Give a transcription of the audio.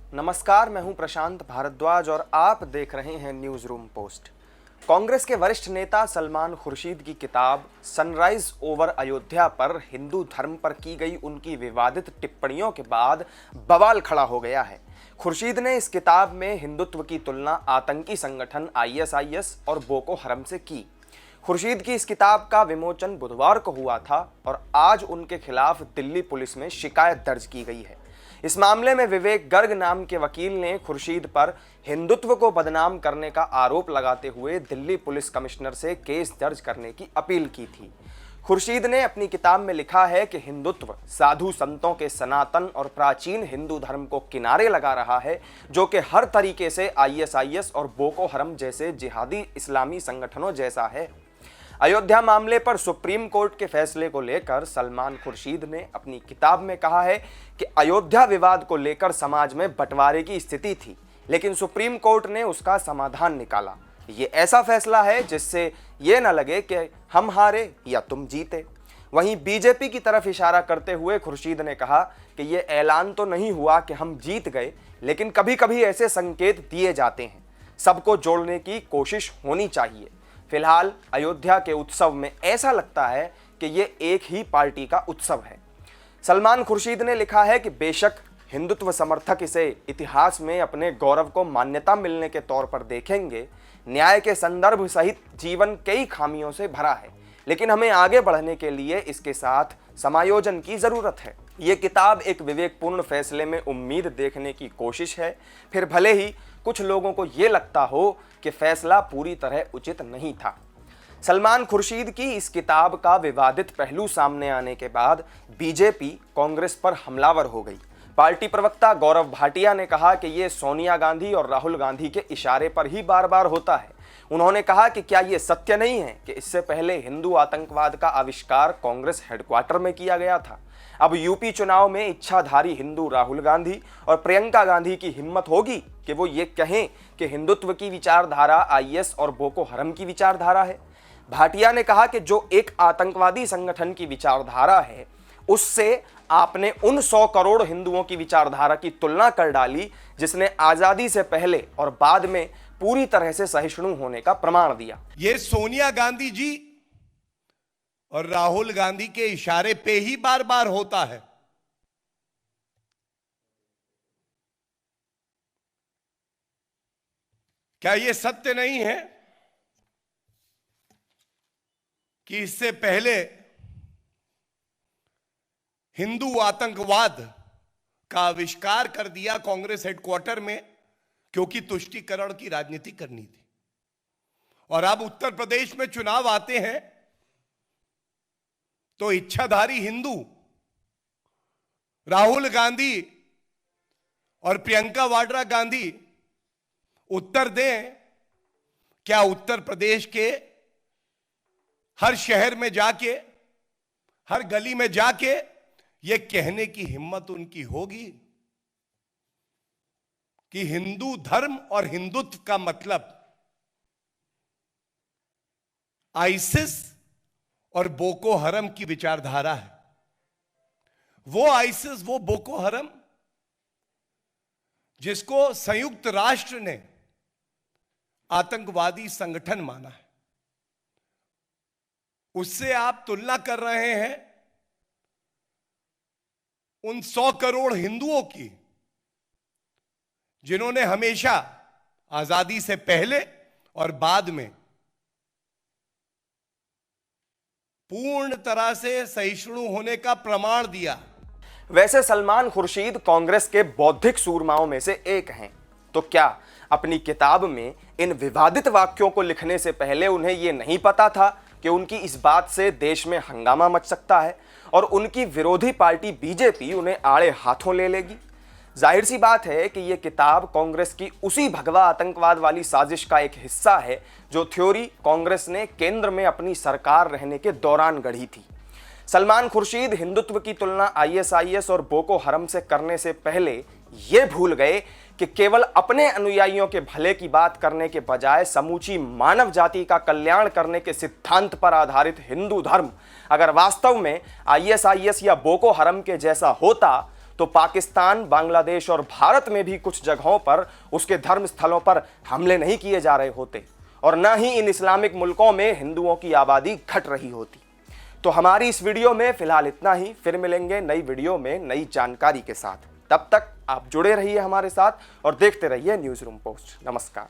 नमस्कार, मैं हूं प्रशांत भारद्वाज और आप देख रहे हैं न्यूज रूम पोस्ट। कांग्रेस के वरिष्ठ नेता सलमान खुर्शीद की किताब सनराइज ओवर अयोध्या पर हिंदू धर्म पर की गई उनकी विवादित टिप्पणियों के बाद बवाल खड़ा हो गया है। खुर्शीद ने इस किताब में हिंदुत्व की तुलना आतंकी संगठन आईएसआईएस और बोको हरम से की। खुर्शीद की इस किताब का विमोचन बुधवार को हुआ था और आज उनके खिलाफ दिल्ली पुलिस में शिकायत दर्ज की गई है। इस मामले में विवेक गर्ग नाम के वकील ने खुर्शीद पर हिंदुत्व को बदनाम करने का आरोप लगाते हुए दिल्ली पुलिस कमिश्नर से केस दर्ज करने की अपील की थी। खुर्शीद ने अपनी किताब में लिखा है कि हिंदुत्व साधु संतों के सनातन और प्राचीन हिंदू धर्म को किनारे लगा रहा है, जो कि हर तरीके से आईएसआईएस और बोको हरम जैसे जिहादी इस्लामी संगठनों जैसा है। अयोध्या मामले पर सुप्रीम कोर्ट के फैसले को लेकर सलमान खुर्शीद ने अपनी किताब में कहा है कि अयोध्या विवाद को लेकर समाज में बंटवारे की स्थिति थी, लेकिन सुप्रीम कोर्ट ने उसका समाधान निकाला। ये ऐसा फैसला है जिससे ये न लगे कि हम हारे या तुम जीते। वहीं बीजेपी की तरफ इशारा करते हुए खुर्शीद ने कहा कि ये ऐलान तो नहीं हुआ कि हम जीत गए, लेकिन कभी कभी ऐसे संकेत दिए जाते हैं। सबको जोड़ने की कोशिश होनी चाहिए। फिलहाल अयोध्या के उत्सव में ऐसा लगता है कि ये एक ही पार्टी का उत्सव है। सलमान खुर्शीद ने लिखा है कि बेशक हिंदुत्व समर्थक इसे इतिहास में अपने गौरव को मान्यता मिलने के तौर पर देखेंगे, न्याय के संदर्भ सहित जीवन कई खामियों से भरा है, लेकिन हमें आगे बढ़ने के लिए इसके साथ समायोजन की जरूरत है। ये किताब एक विवेकपूर्ण फैसले में उम्मीद देखने की कोशिश है, फिर भले ही कुछ लोगों को ये लगता हो कि फैसला पूरी तरह उचित नहीं था। सलमान खुर्शीद की इस किताब का विवादित पहलू सामने आने के बाद बीजेपी कांग्रेस पर हमलावर हो गई। पार्टी प्रवक्ता गौरव भाटिया ने कहा कि ये सोनिया गांधी और राहुल गांधी के इशारे पर ही बार बार होता है। उन्होंने कहा कि क्या ये सत्य नहीं है कि इससे पहले हिंदू आतंकवाद का आविष्कार कांग्रेस हेडक्वार्टर में किया गया था। अब यूपी चुनाव में इच्छाधारी हिंदू राहुल गांधी और प्रियंका गांधी की हिम्मत होगी कि वो ये कहें कि हिंदुत्व की विचारधारा आईएस और बोको हरम की विचारधारा है। भाटिया ने कहा कि जो एक आतंकवादी संगठन की विचारधारा है, उससे आपने उन 100 करोड़ हिंदुओं की विचारधारा की तुलना कर डाली जिसने आजादी से पहले और बाद में पूरी तरह से सहिष्णु होने का प्रमाण दिया। ये सोनिया गांधी जी और राहुल गांधी के इशारे पे ही बार बार होता है। क्या यह सत्य नहीं है कि इससे पहले हिंदू आतंकवाद का आविष्कार कर दिया कांग्रेस हेडक्वार्टर में, क्योंकि तुष्टीकरण की राजनीति करनी थी, और अब उत्तर प्रदेश में चुनाव आते हैं तो इच्छाधारी हिंदू राहुल गांधी और प्रियंका वाड्रा गांधी उत्तर दें। क्या उत्तर प्रदेश के हर शहर में जाके, हर गली में जाके ये कहने की हिम्मत उनकी होगी कि हिंदू धर्म और हिंदुत्व का मतलब आईसिस और बोको हरम की विचारधारा है? वो आईसिस, वो बोको हरम जिसको संयुक्त राष्ट्र ने आतंकवादी संगठन माना है, उससे आप तुलना कर रहे हैं उन 100 करोड़ हिंदुओं की जिन्होंने हमेशा आजादी से पहले और बाद में पूर्ण तरह से सहिष्णु होने का प्रमाण दिया। वैसे सलमान खुर्शीद कांग्रेस के बौद्धिक सूरमाओं में से एक हैं, तो क्या अपनी किताब में इन विवादित वाक्यों को लिखने से पहले उन्हें यह नहीं पता था कि उनकी इस बात से देश में हंगामा मच सकता है और उनकी विरोधी पार्टी बीजेपी उन्हें आड़े हाथों ले लेगी? जाहिर सी बात है कि यह किताब कांग्रेस की उसी भगवा आतंकवाद वाली साजिश का एक हिस्सा है जो थ्योरी कांग्रेस ने केंद्र में अपनी सरकार रहने के दौरान गढ़ी थी। सलमान खुर्शीद हिंदुत्व की तुलना आईएसआईएस और बोको हरम से करने से पहले ये भूल गए कि केवल अपने अनुयायियों के भले की बात करने के बजाय समूची मानव जाति का कल्याण करने के सिद्धांत पर आधारित हिंदू धर्म अगर वास्तव में आईएसआईएस या बोको हरम के जैसा होता तो पाकिस्तान, बांग्लादेश और भारत में भी कुछ जगहों पर उसके धर्म स्थलों पर हमले नहीं किए जा रहे होते और न ही इन इस्लामिक मुल्कों में हिंदुओं की आबादी घट रही होती। तो हमारी इस वीडियो में फिलहाल इतना ही। फिर मिलेंगे नई वीडियो में नई जानकारी के साथ। तब तक आप जुड़े रहिए हमारे साथ और देखते रहिए न्यूज़ रूम पोस्ट। नमस्कार।